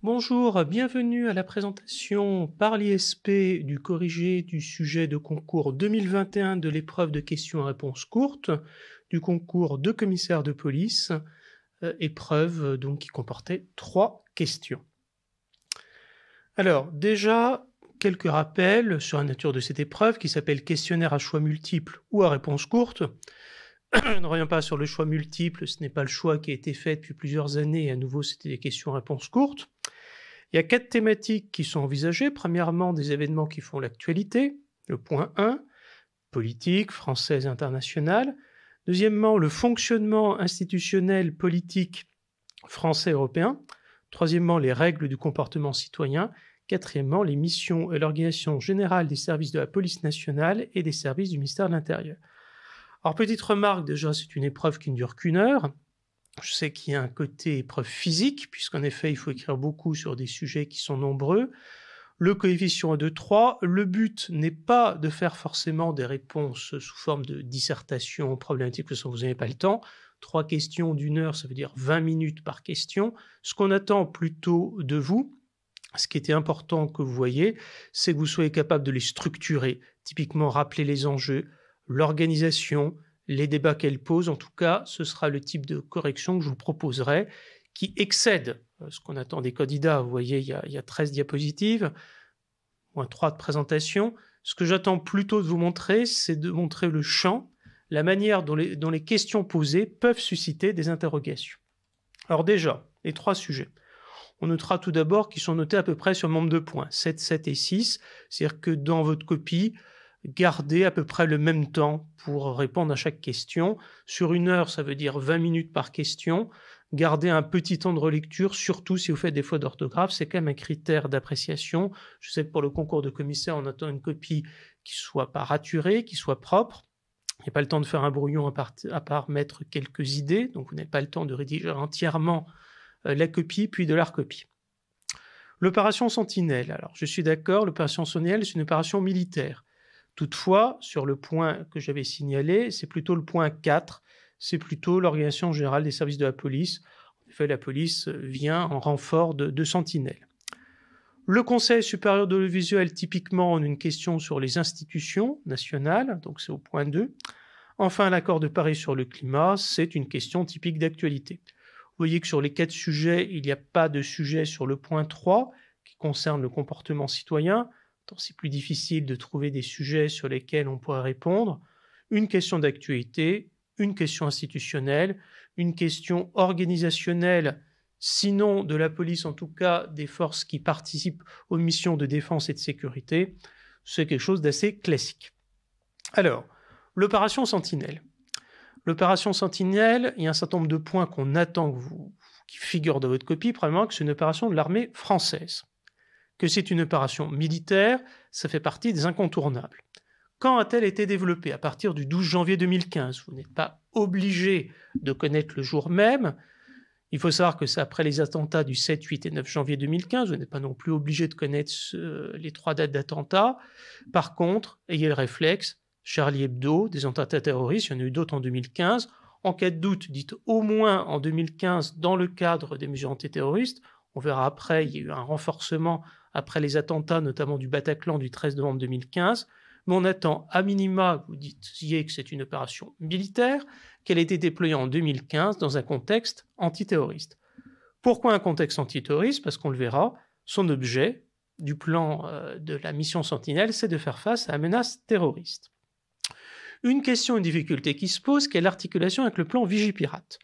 Bonjour, bienvenue à la présentation par l'ISP du corrigé du sujet de concours 2021 de l'épreuve de questions à réponse courte du concours de commissaire de police, épreuve donc qui comportait 3 questions. Alors déjà, quelques rappels sur la nature de cette épreuve qui s'appelle questionnaire à choix multiples ou à réponse courte. Ne reviens pas sur le choix multiple, ce n'est pas le choix qui a été fait depuis plusieurs années, à nouveau c'était des questions à réponse courte. Il y a 4 thématiques qui sont envisagées. Premièrement, des événements qui font l'actualité, le point 1, politique, française et internationale. Deuxièmement, le fonctionnement institutionnel politique français et européen. Troisièmement, les règles du comportement citoyen. Quatrièmement, les missions et l'organisation générale des services de la police nationale et des services du ministère de l'Intérieur. Alors, petite remarque, déjà, c'est une épreuve qui ne dure qu'une heure. Je sais qu'il y a un côté épreuve physique, puisqu'en effet, il faut écrire beaucoup sur des sujets qui sont nombreux. Le coefficient est de 3. Le but n'est pas de faire forcément des réponses sous forme de dissertation problématique, parce que vous n'avez pas le temps. 3 questions d'1 heure, ça veut dire 20 minutes par question. Ce qu'on attend plutôt de vous, ce qui était important que vous voyez, c'est que vous soyez capable de les structurer. Typiquement, rappeler les enjeux, l'organisation, les débats qu'elle pose. En tout cas, ce sera le type de correction que je vous proposerai qui excède ce qu'on attend des candidats. Vous voyez, il y a 13 diapositives, moins 3 de présentation. Ce que j'attends plutôt de vous montrer, c'est de montrer le champ, la manière dont les questions posées peuvent susciter des interrogations. Alors déjà, les 3 sujets. On notera tout d'abord qu'ils sont notés à peu près sur le nombre de points, 7, 7 et 6. C'est-à-dire que dans votre copie, gardez à peu près le même temps pour répondre à chaque question. Sur 1 heure, ça veut dire 20 minutes par question. Gardez un petit temps de relecture, surtout si vous faites des fautes d'orthographe. C'est quand même un critère d'appréciation. Je sais que pour le concours de commissaire, on attend une copie qui soit pas raturée, qui soit propre. Il n'y a pas le temps de faire un brouillon à part mettre quelques idées. Donc vous n'avez pas le temps de rédiger entièrement la copie, puis de la recopie. L'opération Sentinelle. Alors je suis d'accord, l'opération Sentinelle, c'est une opération militaire. Toutefois, sur le point que j'avais signalé, c'est plutôt le point 4, c'est plutôt l'organisation générale des services de la police. En effet, la police vient en renfort de sentinelles. Le Conseil supérieur de l'audiovisuel, typiquement, on a une question sur les institutions nationales, donc c'est au point 2. Enfin, l'accord de Paris sur le climat, c'est une question typique d'actualité. Vous voyez que sur les 4 sujets, il n'y a pas de sujet sur le point 3, qui concerne le comportement citoyen. C'est plus difficile de trouver des sujets sur lesquels on pourrait répondre. Une question d'actualité, une question institutionnelle, une question organisationnelle, sinon de la police, en tout cas des forces qui participent aux missions de défense et de sécurité. C'est quelque chose d'assez classique. Alors, l'opération Sentinelle. L'opération Sentinelle, il y a un certain nombre de points qu'on attend qui figurent dans votre copie, probablement que c'est une opération de l'armée française. Que c'est une opération militaire, ça fait partie des incontournables. Quand a-t-elle été développée? À partir du 12 janvier 2015. Vous n'êtes pas obligé de connaître le jour même. Il faut savoir que c'est après les attentats du 7, 8 et 9 janvier 2015. Vous n'êtes pas non plus obligé de connaître les 3 dates d'attentats. Par contre, ayez le réflexe, Charlie Hebdo, des attentats terroristes, il y en a eu d'autres en 2015. En cas de doute, dites au moins en 2015 dans le cadre des mesures antiterroristes. On verra après, il y a eu un renforcement après les attentats, notamment du Bataclan du 13 novembre 2015. Mais on attend à minima, vous disiez que c'est une opération militaire, qu'elle a été déployée en 2015 dans un contexte antiterroriste. Pourquoi un contexte antiterroriste? Parce qu'on le verra, son objet du plan de la mission Sentinelle, c'est de faire face à la menace terroriste. Une question, une difficulté qui se pose, quelle l'articulation avec le plan Vigipirate.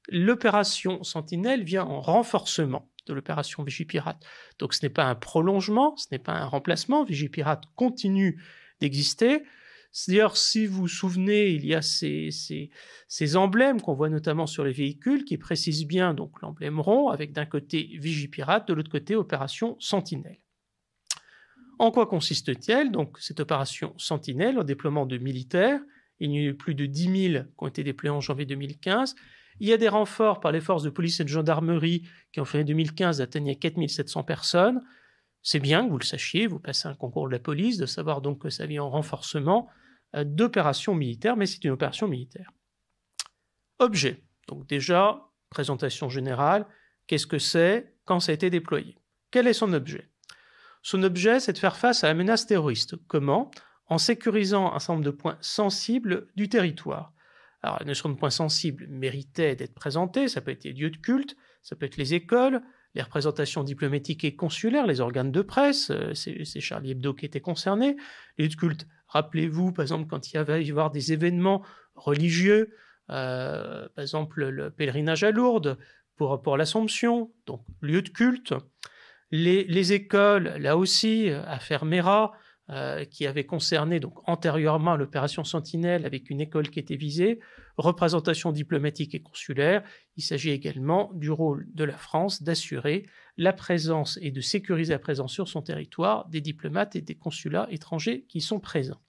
L'opération Sentinelle vient en renforcement de l'opération Vigipirate. Donc ce n'est pas un prolongement, ce n'est pas un remplacement. Vigipirate continue d'exister. D'ailleurs, si vous vous souvenez, il y a ces emblèmes qu'on voit notamment sur les véhicules qui précisent bien donc l'emblème rond avec d'un côté Vigipirate, de l'autre côté opération Sentinelle. En quoi consiste-t-elle? Donc cette opération Sentinelle, au déploiement de militaires, il y a eu plus de 10 000 qui ont été déployés en janvier 2015. Il y a des renforts par les forces de police et de gendarmerie qui en février 2015 atteignaient 4 700 personnes. C'est bien que vous le sachiez, vous passez un concours de la police, de savoir donc que ça vient en renforcement d'opérations militaires, mais c'est une opération militaire. Objet. Donc déjà, présentation générale, qu'est-ce que c'est? quand ça a été déployé. Quel est son objet? Son objet, c'est de faire face à la menace terroriste. Comment? En sécurisant un certain nombre de points sensibles du territoire. Alors, la notion de point sensible méritait d'être présentée, ça peut être les lieux de culte, ça peut être les écoles, les représentations diplomatiques et consulaires, les organes de presse, c'est Charlie Hebdo qui était concerné. Les lieux de culte, rappelez-vous, par exemple, quand il va y avoir des événements religieux, par exemple le pèlerinage à Lourdes pour l'Assomption, donc lieu de culte. Les écoles, là aussi, affaire Mera, qui avait concerné donc antérieurement l'opération Sentinelle avec une école qui était visée, représentation diplomatique et consulaire. Il s'agit également du rôle de la France d'assurer la présence et de sécuriser la présence sur son territoire des diplomates et des consulats étrangers qui sont présents.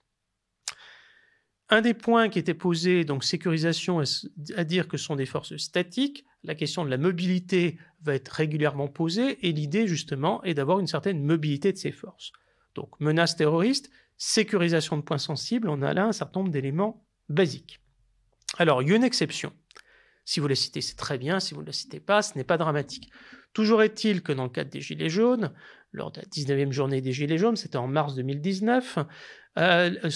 Un des points qui était posé, donc sécurisation, à dire que ce sont des forces statiques, la question de la mobilité va être régulièrement posée et l'idée justement est d'avoir une certaine mobilité de ces forces. Donc menace terroriste, sécurisation de points sensibles, on a là un certain nombre d'éléments basiques. Alors il y a une exception. Si vous la citez, c'est très bien, si vous ne la citez pas, ce n'est pas dramatique. Toujours est-il que dans le cadre des Gilets jaunes, lors de la 19e journée des Gilets jaunes, c'était en mars 2019,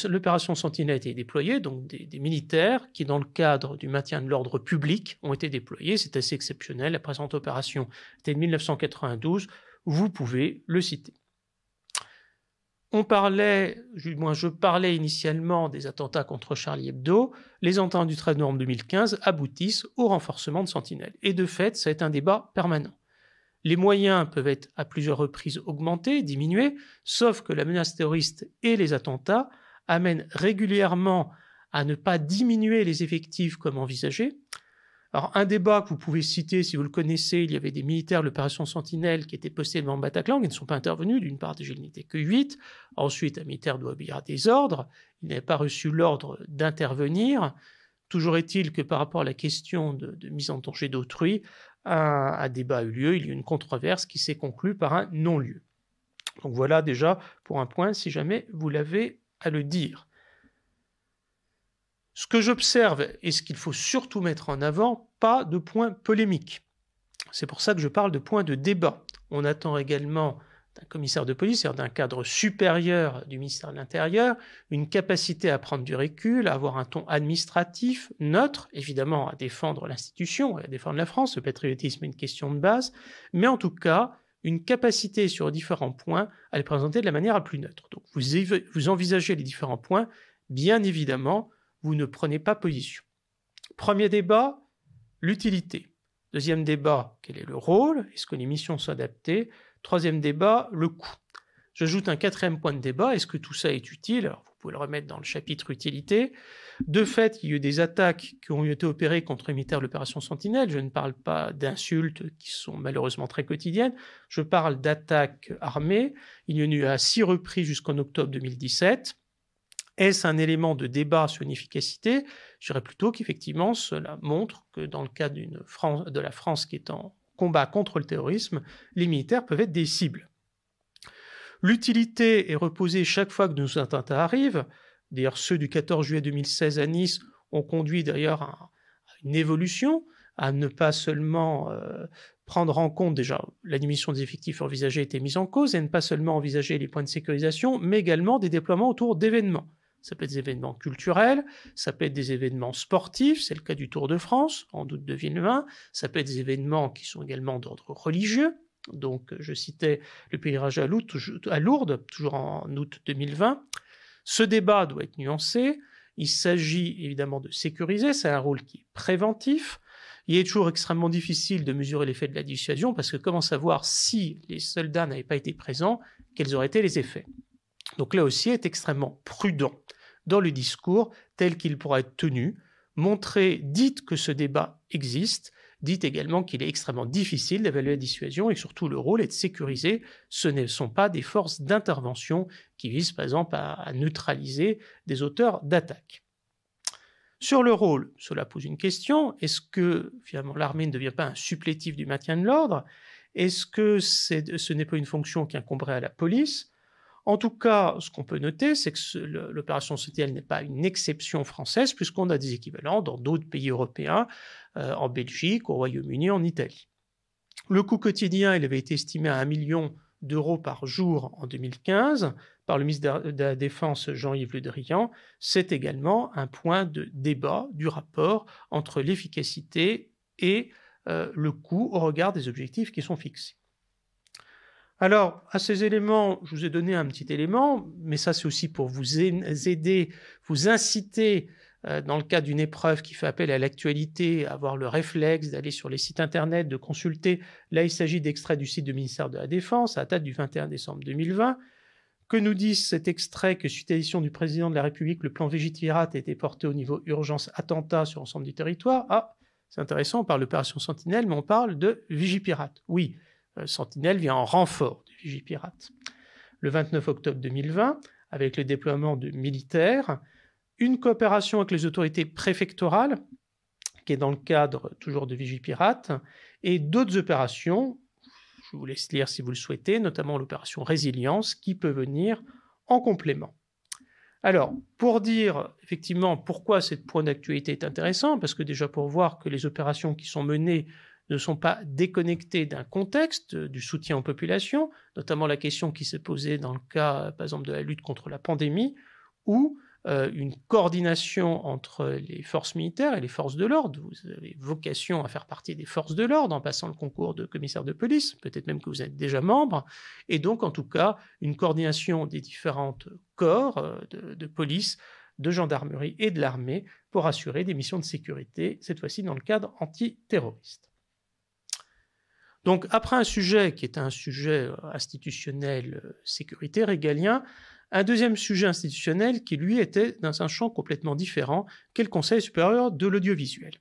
l'opération Sentinelle a été déployée, donc des militaires qui, dans le cadre du maintien de l'ordre public, ont été déployés. C'est assez exceptionnel. La présente opération était de 1992. Vous pouvez le citer. Je parlais initialement des attentats contre Charlie Hebdo. Les attentats du 13 novembre 2015 aboutissent au renforcement de Sentinelle. Et de fait, ça est un débat permanent. Les moyens peuvent être à plusieurs reprises augmentés, diminués, sauf que la menace terroriste et les attentats amènent régulièrement à ne pas diminuer les effectifs comme envisagé. Alors, un débat que vous pouvez citer, si vous le connaissez, il y avait des militaires de l'opération Sentinelle qui étaient postés devant Bataclan, qui ne sont pas intervenus. D'une part, déjà, il n'était que 8. Ensuite, un militaire doit obéir à des ordres. Il n'avait pas reçu l'ordre d'intervenir. Toujours est-il que par rapport à la question de mise en danger d'autrui, un débat a eu lieu, il y a eu une controverse qui s'est conclue par un non-lieu. Donc voilà déjà pour un point, si jamais vous l'avez à le dire. Ce que j'observe et ce qu'il faut surtout mettre en avant, pas de points polémiques. C'est pour ça que je parle de points de débat. On attend également d'un commissaire de police, c'est-à-dire d'un cadre supérieur du ministère de l'Intérieur, une capacité à prendre du recul, à avoir un ton administratif, neutre, évidemment à défendre l'institution et à défendre la France, le patriotisme est une question de base, mais en tout cas, une capacité sur différents points à les présenter de la manière la plus neutre. Donc vous envisagez les différents points, bien évidemment, vous ne prenez pas position. Premier débat, l'utilité. Deuxième débat, quel est le rôle? Est-ce que les missions sont adaptées? Troisième débat, le coût. J'ajoute un quatrième point de débat, est-ce que tout ça est utile? Alors, vous pouvez le remettre dans le chapitre utilité. De fait, il y a eu des attaques qui ont été opérées contre les militaires de l'opération Sentinelle. Je ne parle pas d'insultes qui sont malheureusement très quotidiennes. Je parle d'attaques armées. Il y en a eu à 6 reprises jusqu'en octobre 2017. Est-ce un élément de débat sur une efficacité? Je dirais plutôt qu'effectivement, cela montre que dans le cas de la France qui est en combat contre le terrorisme, les militaires peuvent être des cibles. L'utilité est reposée chaque fois que de nos attentats arrivent. D'ailleurs, ceux du 14 juillet 2016 à Nice ont conduit d'ailleurs à une évolution, à ne pas seulement prendre en compte, déjà, la diminution des effectifs envisagés était mise en cause, et ne pas seulement envisager les points de sécurisation, mais également des déploiements autour d'événements. Ça peut être des événements culturels, ça peut être des événements sportifs, c'est le cas du Tour de France en août 2020, ça peut être des événements qui sont également d'ordre religieux, donc je citais le pèlerinage à Lourdes, toujours en août 2020. Ce débat doit être nuancé, il s'agit évidemment de sécuriser, c'est un rôle qui est préventif. Il est toujours extrêmement difficile de mesurer l'effet de la dissuasion parce que comment savoir si les soldats n'avaient pas été présents, quels auraient été les effets. Donc là aussi, être extrêmement prudent dans le discours tel qu'il pourra être tenu, dites que ce débat existe, dites également qu'il est extrêmement difficile d'évaluer la dissuasion et surtout le rôle est de sécuriser. Ce ne sont pas des forces d'intervention qui visent par exemple à neutraliser des auteurs d'attaque. Sur le rôle, cela pose une question. Est-ce que finalement l'armée ne devient pas un supplétif du maintien de l'ordre? Est-ce que ce n'est pas une fonction qui incomberait à la police? En tout cas, ce qu'on peut noter, c'est que l'opération Sentinelle n'est pas une exception française, puisqu'on a des équivalents dans d'autres pays européens, en Belgique, au Royaume-Uni, en Italie. Le coût quotidien, il avait été estimé à 1 million d'euros par jour en 2015 par le ministre de la Défense Jean-Yves Le Drian. C'est également un point de débat du rapport entre l'efficacité et le coût au regard des objectifs qui sont fixés. Alors, à ces éléments, je vous ai donné un petit élément, mais ça c'est aussi pour vous aider, vous inciter dans le cadre d'une épreuve qui fait appel à l'actualité, à avoir le réflexe d'aller sur les sites internet, de consulter. Là, il s'agit d'extraits du site du ministère de la Défense, à date du 21 décembre 2020. Que nous dit cet extrait? Que suite à l'édition du président de la République, le plan Vigipirate a été porté au niveau urgence attentat sur l'ensemble du territoire. Ah, c'est intéressant, on parle d'opération Sentinelle, mais on parle de Vigipirate. Oui, Sentinelle vient en renfort de Vigipirate. Le 29 octobre 2020, avec le déploiement de militaires, une coopération avec les autorités préfectorales, qui est dans le cadre toujours de Vigipirate, et d'autres opérations, je vous laisse lire si vous le souhaitez, notamment l'opération Résilience, qui peut venir en complément. Alors, pour dire effectivement pourquoi ce point d'actualité est intéressant, parce que déjà pour voir que les opérations qui sont menées ne sont pas déconnectées d'un contexte, du soutien aux populations, notamment la question qui s'est posée dans le cas, par exemple, de la lutte contre la pandémie, ou une coordination entre les forces militaires et les forces de l'ordre. Vous avez vocation à faire partie des forces de l'ordre en passant le concours de commissaire de police, peut-être même que vous êtes déjà membre, et donc en tout cas une coordination des différents corps de police, de gendarmerie et de l'armée pour assurer des missions de sécurité, cette fois-ci dans le cadre antiterroriste. Donc après un sujet qui est un sujet institutionnel, sécurité, régalien, un deuxième sujet institutionnel qui, lui, était dans un champ complètement différent, qu'est le Conseil supérieur de l'audiovisuel.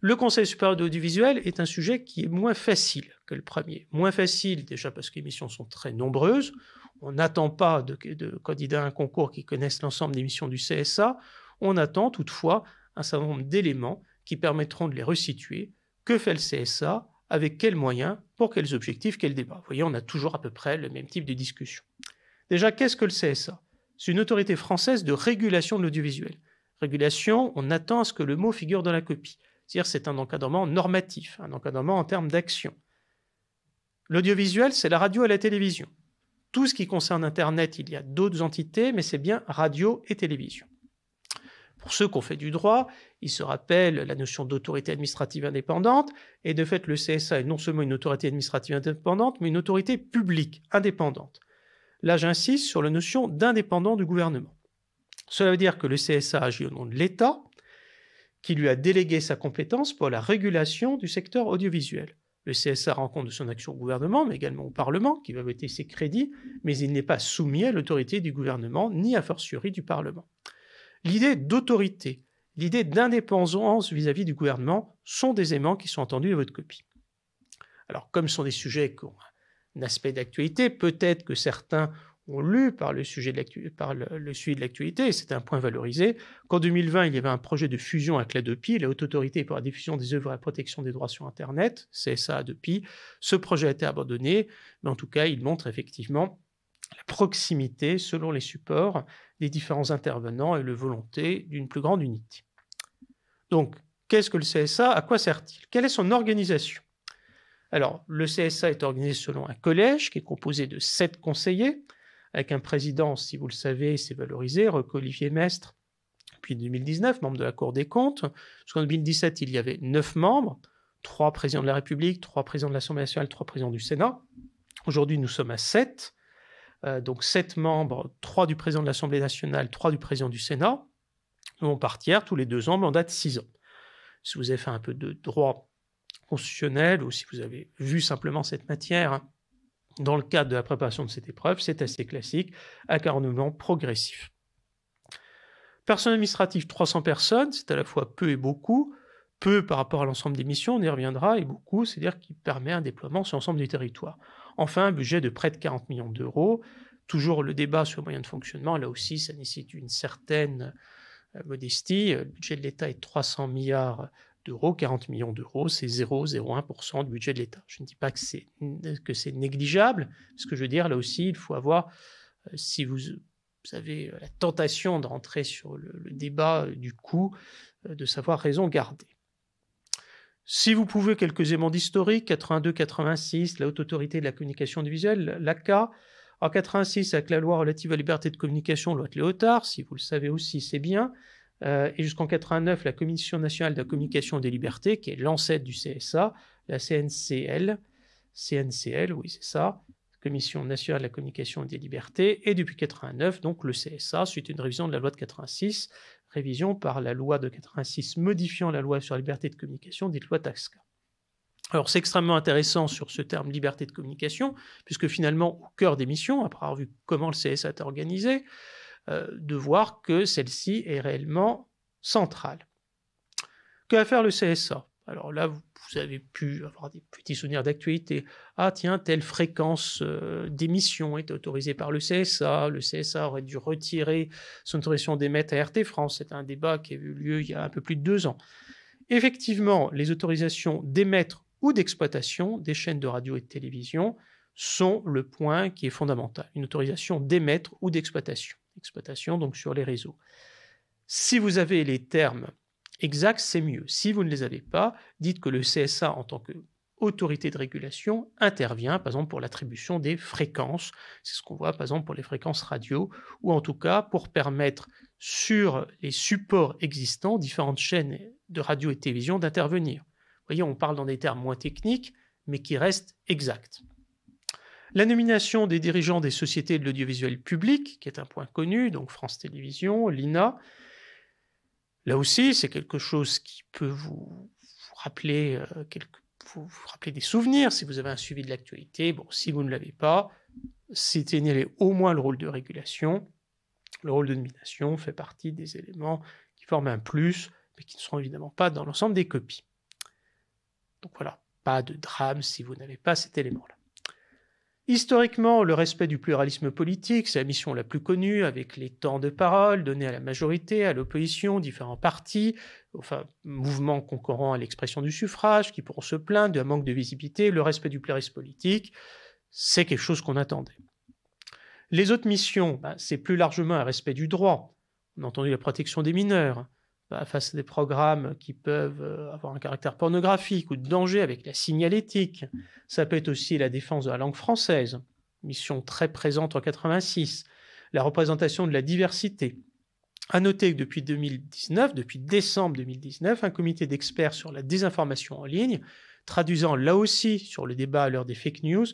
Le Conseil supérieur de l'audiovisuel est un sujet qui est moins facile que le premier. Moins facile déjà parce que les missions sont très nombreuses. On n'attend pas de candidats à un concours qui connaissent l'ensemble des missions du CSA. On attend toutefois un certain nombre d'éléments qui permettront de les resituer. Que fait le CSA? Avec quels moyens? Pour quels objectifs? Quel débat? Vous voyez, on a toujours à peu près le même type de discussion. Déjà, qu'est-ce que le CSA? C'est une autorité française de régulation de l'audiovisuel. Régulation, on attend à ce que le mot figure dans la copie. C'est-à-dire c'est un encadrement normatif, un encadrement en termes d'action. L'audiovisuel, c'est la radio et la télévision. Tout ce qui concerne Internet, il y a d'autres entités, mais c'est bien radio et télévision. Pour ceux qui ont fait du droit, il se rappelle la notion d'autorité administrative indépendante, et de fait, le CSA est non seulement une autorité administrative indépendante, mais une autorité publique indépendante. Là, j'insiste sur la notion d'indépendant du gouvernement. Cela veut dire que le CSA agit au nom de l'État, qui lui a délégué sa compétence pour la régulation du secteur audiovisuel. Le CSA rend compte de son action au gouvernement, mais également au Parlement, qui va voter ses crédits, mais il n'est pas soumis à l'autorité du gouvernement, ni a fortiori du Parlement. L'idée d'autorité, l'idée d'indépendance vis-à-vis du gouvernement sont des éléments qui sont entendus dans votre copie. Alors, comme ce sont des sujets qui ont un aspect d'actualité, peut-être que certains ont lu par le suivi de l'actualité, et c'est un point valorisé, qu'en 2020, il y avait un projet de fusion avec l'ADEPI, la Haute Autorité pour la diffusion des œuvres et la protection des droits sur Internet, CSA ADEPI. Ce projet a été abandonné, mais en tout cas, il montre effectivement la proximité, selon les supports, des différents intervenants et la volonté d'une plus grande unité. Donc, qu'est-ce que le CSA? À quoi sert-il? Quelle est son organisation? Alors, le CSA est organisé selon un collège qui est composé de 7 conseillers, avec un président, si vous le savez, c'est valorisé, Roch-Olivier Mestre, depuis 2019, membre de la Cour des comptes. Jusqu'en 2017, il y avait 9 membres, 3 présidents de la République, 3 présidents de l'Assemblée nationale, 3 présidents du Sénat. Aujourd'hui, nous sommes à 7. Donc 7 membres, 3 du président de l'Assemblée nationale, 3 du président du Sénat, vont partir tous les 2 ans, mandat de 6 ans. Si vous avez fait un peu de droit constitutionnel ou si vous avez vu simplement cette matière dans le cadre de la préparation de cette épreuve, c'est assez classique, avec un renouvellement progressif. Personnel administratif, 300 personnes, c'est à la fois peu et beaucoup. Peu par rapport à l'ensemble des missions, on y reviendra, et beaucoup, c'est-à-dire qu'il permet un déploiement sur l'ensemble du territoire. Enfin, un budget de près de 40 millions d'euros. Toujours le débat sur le moyen de fonctionnement, là aussi, ça nécessite une certaine modestie. Le budget de l'État est de 300 milliards d'euros, 40 millions d'euros, c'est 0,01% du budget de l'État. Je ne dis pas que c'est négligeable. Ce que je veux dire, là aussi, il faut avoir, si vous avez la tentation de rentrer sur le débat du coût, de savoir raison garder. Si vous pouvez, quelques éléments d'historique, 82-86, la Haute Autorité de la Communication Audiovisuelle, l'ACA. En 86, avec la loi relative à la liberté de communication, loi de Léotard, si vous le savez aussi, c'est bien. Et jusqu'en 89, la Commission nationale de la communication des libertés, qui est l'ancêtre du CSA, la CNCL, oui c'est ça, Commission nationale de la communication des libertés, et depuis 89, donc le CSA, suite à une révision de la loi de 86, révision par la loi de 86 modifiant la loi sur la liberté de communication, dite loi Taxca. Alors c'est extrêmement intéressant sur ce terme liberté de communication, puisque finalement, au cœur des missions, après avoir vu comment le CSA est organisé, de voir que celle-ci est réellement centrale. Que va faire le CSA? Alors là, vous avez pu avoir des petits souvenirs d'actualité. Ah tiens, telle fréquence d'émission est autorisée par le CSA aurait dû retirer son autorisation d'émettre à RT France. C'est un débat qui a eu lieu il y a un peu plus de 2 ans. Effectivement, les autorisations d'émettre ou d'exploitation des chaînes de radio et de télévision sont le point qui est fondamental. Une autorisation d'émettre ou d'exploitation. Exploitation donc sur les réseaux. Si vous avez les termes exacts, c'est mieux. Si vous ne les avez pas, dites que le CSA, en tant qu'autorité de régulation, intervient, par exemple, pour l'attribution des fréquences. C'est ce qu'on voit, par exemple, pour les fréquences radio, ou en tout cas pour permettre sur les supports existants, différentes chaînes de radio et de télévision, d'intervenir. Vous voyez, on parle dans des termes moins techniques, mais qui restent exacts. La nomination des dirigeants des sociétés de l'audiovisuel public, qui est un point connu, donc France Télévisions, l'INA, là aussi, c'est quelque chose qui peut vous rappeler, des souvenirs, si vous avez un suivi de l'actualité. Bon, si vous ne l'avez pas, éteignez au moins le rôle de régulation. Le rôle de nomination fait partie des éléments qui forment un plus, mais qui ne seront évidemment pas dans l'ensemble des copies. Donc voilà, pas de drame si vous n'avez pas cet élément-là. Historiquement, le respect du pluralisme politique, c'est la mission la plus connue, avec les temps de parole donnés à la majorité, à l'opposition, différents partis, enfin mouvements concourant à l'expression du suffrage, qui pourront se plaindre d'un manque de visibilité. Le respect du pluralisme politique, c'est quelque chose qu'on attendait. Les autres missions, c'est plus largement un respect du droit. On a entendu la protection des mineurs, face à des programmes qui peuvent avoir un caractère pornographique ou de danger avec la signalétique. Ça peut être aussi la défense de la langue française, mission très présente en 86, la représentation de la diversité. À noter que depuis décembre 2019, un comité d'experts sur la désinformation en ligne, traduisant là aussi sur le débat à l'heure des fake news,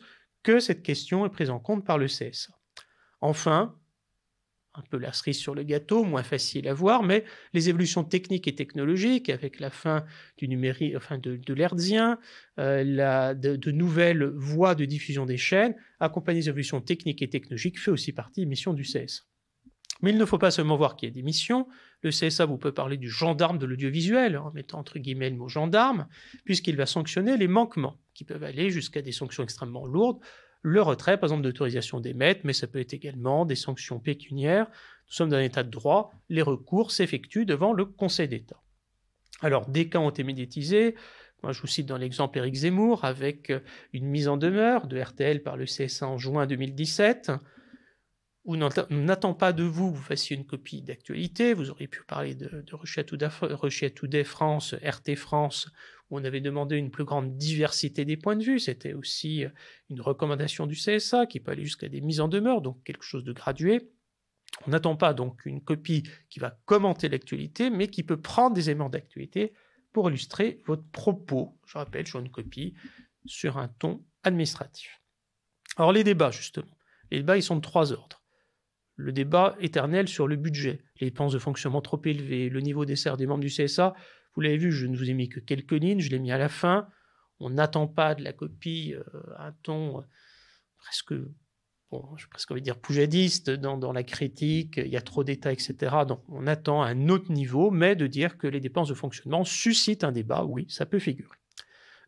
que cette question est prise en compte par le CSA. Enfin, un peu la cerise sur le gâteau, moins facile à voir, mais les évolutions techniques et technologiques, avec la fin du numérique, de l'hertzien, de nouvelles voies de diffusion des chaînes, accompagnées des évolutions techniques et technologiques, fait aussi partie des missions du CSA. Mais il ne faut pas seulement voir qu'il y a des missions. Le CSA vous peut parler du gendarme de l'audiovisuel, en mettant entre guillemets le mot gendarme, puisqu'il va sanctionner les manquements, qui peuvent aller jusqu'à des sanctions extrêmement lourdes, le retrait, par exemple, d'autorisation d'émettre, mais ça peut être également des sanctions pécuniaires. Nous sommes dans un état de droit, les recours s'effectuent devant le Conseil d'État. Alors, des cas ont été médiatisés. Moi, je vous cite dans l'exemple Éric Zemmour, avec une mise en demeure de RTL par le CSA en juin 2017, où on n'attend pas de vous que vous fassiez une copie d'actualité. Vous auriez pu parler de Russia Today France, RT France, où on avait demandé une plus grande diversité des points de vue. C'était aussi une recommandation du CSA qui peut aller jusqu'à des mises en demeure, donc quelque chose de gradué. On n'attend pas donc une copie qui va commenter l'actualité, mais qui peut prendre des éléments d'actualité pour illustrer votre propos. Je rappelle, sur une copie sur un ton administratif. Alors les débats, justement. Les débats, ils sont de 3 ordres. Le débat éternel sur le budget, les dépenses de fonctionnement trop élevées, le niveau des salaires des membres du CSA. Vous l'avez vu, je ne vous ai mis que quelques lignes, je l'ai mis à la fin. On n'attend pas de la copie un ton presque, j'ai presque envie de dire poujadiste dans la critique, il y a trop d'états, etc. Donc on attend un autre niveau, mais de dire que les dépenses de fonctionnement suscitent un débat, oui, ça peut figurer.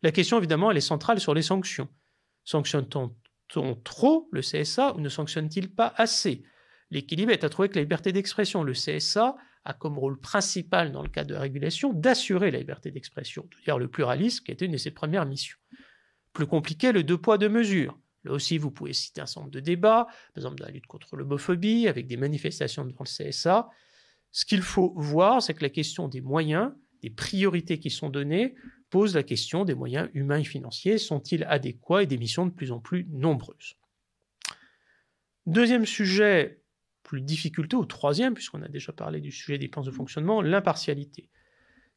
La question, évidemment, elle est centrale sur les sanctions. Sanctionne-t-on trop le CSA ou ne sanctionne-t-il pas assez ? L'équilibre est à trouver avec la liberté d'expression. Le CSA a comme rôle principal dans le cadre de la régulation d'assurer la liberté d'expression, c'est-à-dire le pluralisme qui était une de ses premières missions. Plus compliqué, le 2 poids 2 mesures. Là aussi, vous pouvez citer un certain nombre de débats, par exemple dans la lutte contre l'homophobie, avec des manifestations devant le CSA. Ce qu'il faut voir, c'est que la question des moyens, des priorités qui sont données, pose la question des moyens humains et financiers. Sont-ils adéquats et des missions de plus en plus nombreuses? Deuxième sujet, plus difficulté, ou troisième, puisqu'on a déjà parlé du sujet des dépenses de fonctionnement, l'impartialité,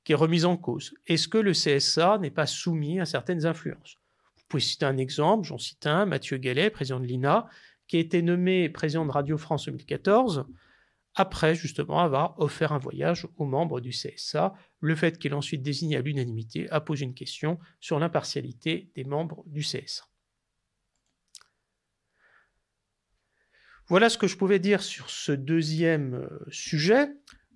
qui est remise en cause. Est-ce que le CSA n'est pas soumis à certaines influences? Vous pouvez citer un exemple, j'en cite un, Mathieu Gallet, président de l'INA, qui a été nommé président de Radio France 2014, après justement avoir offert un voyage aux membres du CSA. Le fait qu'il ait ensuite désigné à l'unanimité a posé une question sur l'impartialité des membres du CSA. Voilà ce que je pouvais dire sur ce deuxième sujet,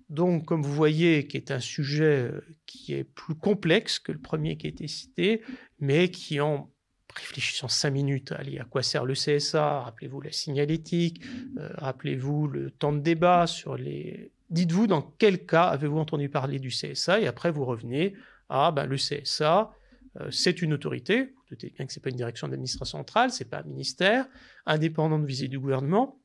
donc comme vous voyez, qui est un sujet qui est plus complexe que le premier qui a été cité, mais qui, en réfléchissant 5 minutes, allez, à quoi sert le CSA, rappelez-vous la signalétique, rappelez-vous le temps de débat sur les... Dites-vous dans quel cas avez-vous entendu parler du CSA, et après vous revenez à le CSA, c'est une autorité, vous doutez bien que ce n'est pas une direction d'administration centrale, ce n'est pas un ministère, indépendante visée du gouvernement,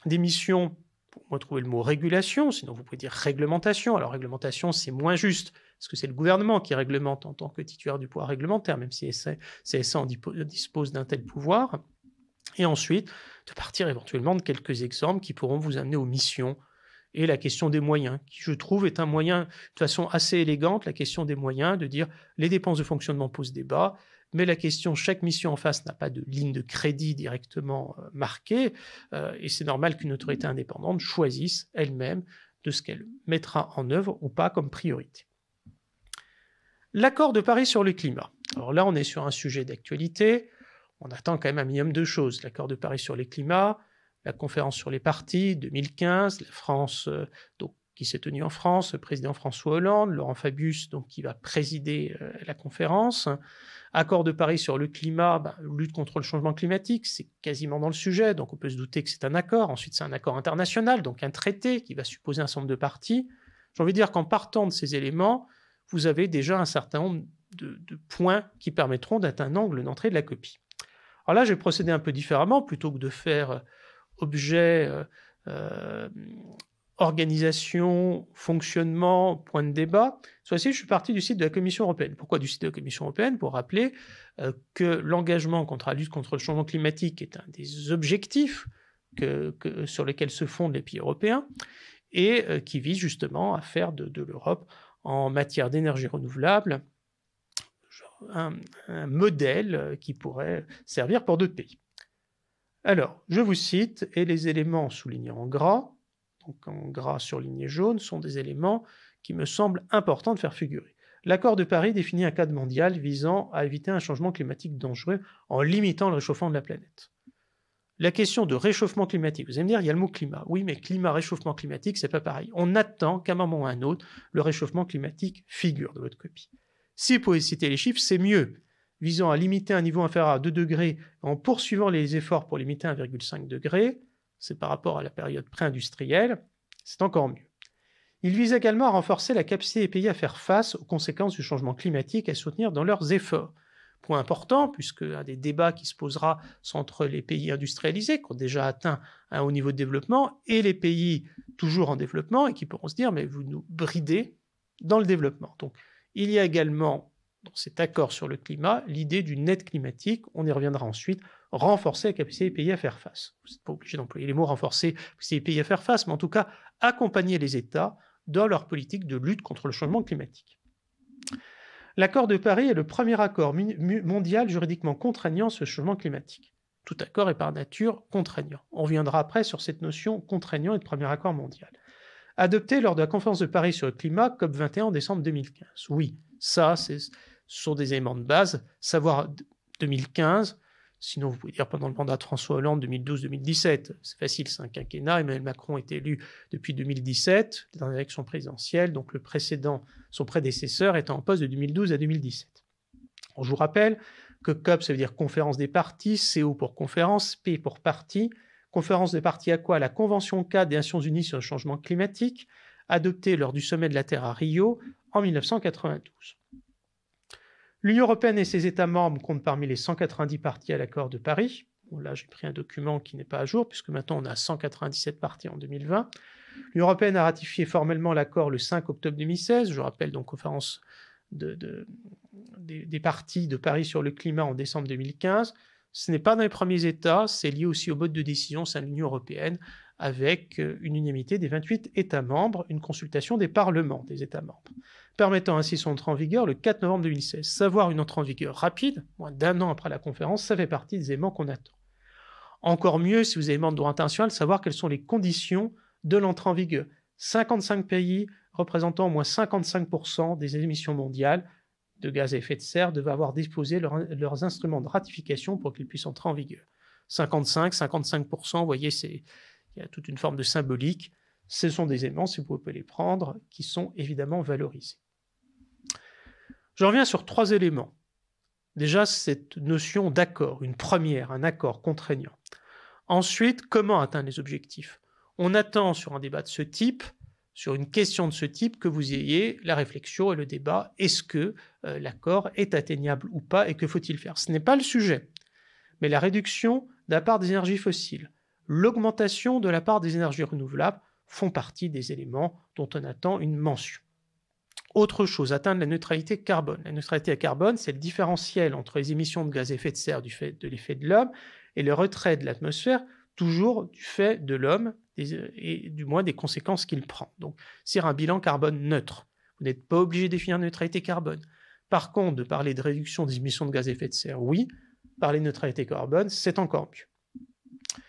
des missions, pour moi trouver le mot régulation, sinon vous pouvez dire réglementation. Alors réglementation c'est moins juste, parce que c'est le gouvernement qui réglemente en tant que titulaire du pouvoir réglementaire, même si CSA en dispose d'un tel pouvoir. Et ensuite, de partir éventuellement de quelques exemples qui pourront vous amener aux missions et la question des moyens, qui je trouve est un moyen, de façon assez élégante, la question des moyens, de dire les dépenses de fonctionnement posent débat, mais la question, chaque mission en face n'a pas de ligne de crédit directement marquée, et c'est normal qu'une autorité indépendante choisisse elle-même de ce qu'elle mettra en œuvre ou pas comme priorité. L'accord de Paris sur le climat. Alors là, on est sur un sujet d'actualité, on attend quand même un minimum de choses. L'accord de Paris sur le climat, la conférence sur les partis, 2015, la France, donc, qui s'est tenue en France, le président François Hollande, Laurent Fabius, donc, qui va présider la conférence. Accord de Paris sur le climat, lutte contre le changement climatique, c'est quasiment dans le sujet, donc on peut se douter que c'est un accord. Ensuite, c'est un accord international, donc un traité qui va supposer un certain nombre de parties. J'ai envie de dire qu'en partant de ces éléments, vous avez déjà un certain nombre de points qui permettront d'être un angle d'entrée de la copie. Alors là, j'ai procédé un peu différemment, plutôt que de faire objet, organisation, fonctionnement, point de débat. Cette fois-ci, je suis parti du site de la Commission européenne. Pourquoi du site de la Commission européenne? Pour rappeler que l'engagement contre la lutte contre le changement climatique est un des objectifs sur lesquels se fondent les pays européens et qui vise justement à faire de l'Europe, en matière d'énergie renouvelable, un modèle qui pourrait servir pour d'autres pays. Alors, je vous cite, et les éléments soulignés en gras, donc en gras surligné jaune, sont des éléments qui me semblent importants de faire figurer. L'accord de Paris définit un cadre mondial visant à éviter un changement climatique dangereux en limitant le réchauffement de la planète. La question de réchauffement climatique, vous allez me dire, il y a le mot climat. Oui, mais climat, réchauffement climatique, c'est pas pareil. On attend qu'à un moment ou à un autre, le réchauffement climatique figure de votre copie. Si vous pouvez citer les chiffres, c'est mieux. Visant à limiter un niveau inférieur à 2 degrés en poursuivant les efforts pour limiter 1,5 degré, c'est par rapport à la période pré-industrielle, c'est encore mieux. Il vise également à renforcer la capacité des pays à faire face aux conséquences du changement climatique et à soutenir dans leurs efforts. Point important, puisque un des débats qui se posera sont entre les pays industrialisés, qui ont déjà atteint un haut niveau de développement, et les pays toujours en développement, et qui pourront se dire, mais vous nous bridez dans le développement. Donc, il y a également, dans cet accord sur le climat, l'idée d'une aide climatique, on y reviendra ensuite, renforcer la capacité des pays à faire face. Vous n'êtes pas obligé d'employer les mots renforcer la capacité des pays à faire face, mais en tout cas, accompagner les États dans leur politique de lutte contre le changement climatique. L'accord de Paris est le premier accord mondial juridiquement contraignant sur le changement climatique. Tout accord est par nature contraignant. On reviendra après sur cette notion contraignant et de premier accord mondial. Adopté lors de la conférence de Paris sur le climat, COP21 en décembre 2015. Oui, ça, ce sont des éléments de base. Savoir 2015, sinon vous pouvez dire pendant le mandat de François Hollande 2012-2017. C'est facile, c'est un quinquennat. Emmanuel Macron est élu depuis 2017, dans l'élection présidentielle, donc son prédécesseur étant en poste de 2012 à 2017. Je vous rappelle que COP, ça veut dire conférence des parties, CO pour conférence, P pour partie. Conférence des parties à quoi? La Convention cadre des Nations Unies sur le changement climatique, adoptée lors du sommet de la Terre à Rio en 1992. L'Union européenne et ses États membres comptent parmi les 190 parties à l'accord de Paris. Bon, là, j'ai pris un document qui n'est pas à jour, puisque maintenant on a 197 parties en 2020. L'Union européenne a ratifié formellement l'accord le 5 octobre 2016. Je rappelle donc conférence des parties de Paris sur le climat en décembre 2015. Ce n'est pas dans les premiers États, c'est lié aussi au mode de décision au sein de l'Union européenne, avec une unanimité des 28 États membres, une consultation des parlements des États membres, permettant ainsi son entrée en vigueur le 4 novembre 2016. Savoir une entrée en vigueur rapide, moins d'1 an après la conférence, ça fait partie des éléments qu'on attend. Encore mieux, si vous avez membre de droit international, savoir quelles sont les conditions de l'entrée en vigueur. 55 pays représentant au moins 55% des émissions mondiales de gaz à effet de serre devaient avoir déposé leurs instruments de ratification pour qu'ils puissent entrer en vigueur. 55%, vous voyez, il y a toute une forme de symbolique. Ce sont des éléments, si vous pouvez les prendre, qui sont évidemment valorisés. Je reviens sur 3 éléments. Déjà, cette notion d'accord, un accord contraignant. Ensuite, comment atteindre les objectifs? On attend sur un débat de ce type, sur une question de ce type, que vous ayez la réflexion et le débat. Est-ce que l'accord est atteignable ou pas et que faut-il faire? Ce n'est pas le sujet, mais la réduction de la part des énergies fossiles, l'augmentation de la part des énergies renouvelables font partie des éléments dont on attend une mention. Autre chose, atteindre la neutralité carbone. La neutralité carbone, c'est le différentiel entre les émissions de gaz à effet de serre du fait de l'effet de l'homme et le retrait de l'atmosphère, toujours du fait de l'homme et du moins des conséquences qu'il prend. Donc, c'est un bilan carbone neutre. Vous n'êtes pas obligé de définir la neutralité carbone. Par contre, de parler de réduction des émissions de gaz à effet de serre, oui. Parler de neutralité carbone, c'est encore mieux.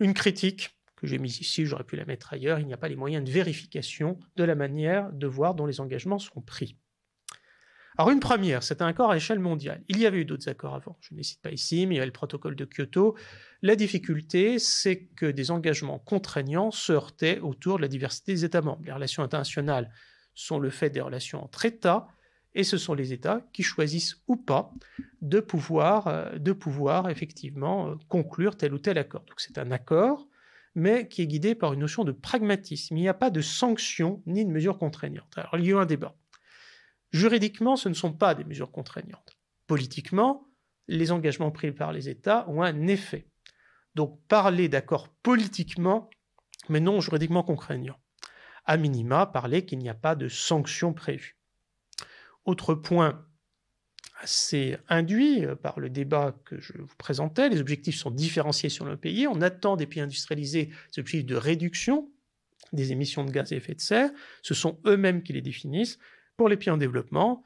Une critique que j'ai mise ici, j'aurais pu la mettre ailleurs, il n'y a pas les moyens de vérification de la manière de voir dont les engagements sont pris. Alors une première, c'est un accord à échelle mondiale. Il y avait eu d'autres accords avant, je ne les cite pas ici, mais il y avait le protocole de Kyoto. La difficulté, c'est que des engagements contraignants se heurtaient autour de la diversité des États membres. Les relations internationales sont le fait des relations entre États, et ce sont les États qui choisissent ou pas de pouvoir effectivement conclure tel ou tel accord. Donc c'est un accord, mais qui est guidé par une notion de pragmatisme. Il n'y a pas de sanctions ni de mesures contraignantes. Alors il y a eu un débat. Juridiquement, ce ne sont pas des mesures contraignantes. Politiquement, les engagements pris par les États ont un effet. Donc parler d'accord politiquement, mais non juridiquement contraignant. À minima, parler qu'il n'y a pas de sanctions prévues. Autre point assez induit par le débat que je vous présentais, les objectifs sont différenciés sur le pays. On attend des pays industrialisés des objectifs de réduction des émissions de gaz à effet de serre. Ce sont eux-mêmes qui les définissent. Pour les pays en développement,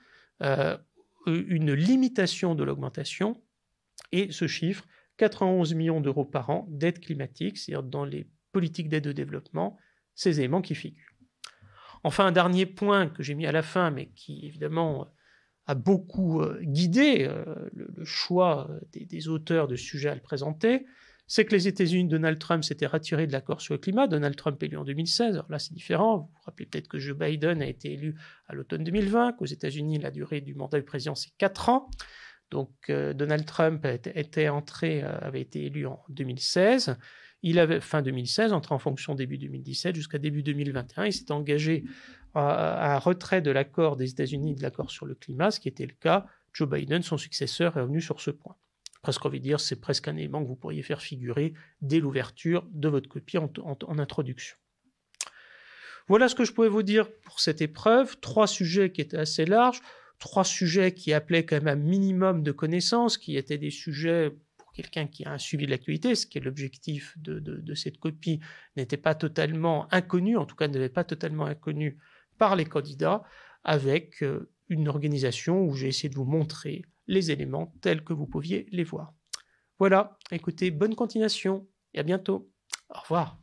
une limitation de l'augmentation et ce chiffre, 91 millions d'euros par an d'aide climatique, c'est-à-dire dans les politiques d'aide au développement, ces éléments qui figurent. Enfin, un dernier point que j'ai mis à la fin, mais qui évidemment a beaucoup guidé le choix des auteurs de ce sujet à le présenter, c'est que les États-Unis, Donald Trump s'était retiré de l'accord sur le climat. Donald Trump élu en 2016. Alors là, c'est différent. Vous vous rappelez peut-être que Joe Biden a été élu à l'automne 2020, qu'aux États-Unis, la durée du mandat du président, c'est 4 ans. Donc, Donald Trump avait été élu en 2016. Il avait, fin 2016, entré en fonction début 2017 jusqu'à début 2021. Il s'est engagé à un retrait de l'accord des États-Unis de l'accord sur le climat, ce qui était le cas. Joe Biden, son successeur, est revenu sur ce point. Presque envie de dire, c'est presque un élément que vous pourriez faire figurer dès l'ouverture de votre copie en introduction. Voilà ce que je pouvais vous dire pour cette épreuve. 3 sujets qui étaient assez larges, 3 sujets qui appelaient quand même un minimum de connaissances, qui étaient des sujets pour quelqu'un qui a un suivi de l'actualité, ce qui est l'objectif de cette copie, n'était pas totalement inconnu, en tout cas n'était pas totalement inconnu par les candidats, avec une organisation où j'ai essayé de vous montrer les éléments tels que vous pouviez les voir. Voilà, écoutez, bonne continuation et à bientôt. Au revoir.